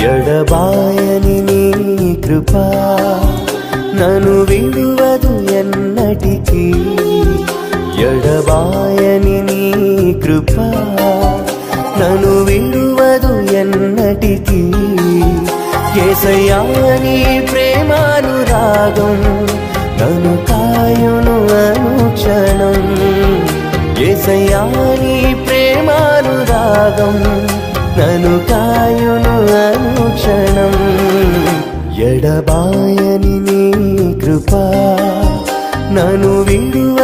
ఎడబాయని నీ కృపా నన్ను విడువదు ఎన్నటికీ. ఎడబాయని నీ కృపా నన్ను విడువదు ఎన్నటికీ. యేసయ్యా నీ ప్రేమానురాగం నన్ను కాయును అనుక్షణం. యేసయ్యా నీ ప్రేమానురాగం నన్ను కాయును అనుక్షణం. ఎడబాయని నీ కృపా నన్ను విడువ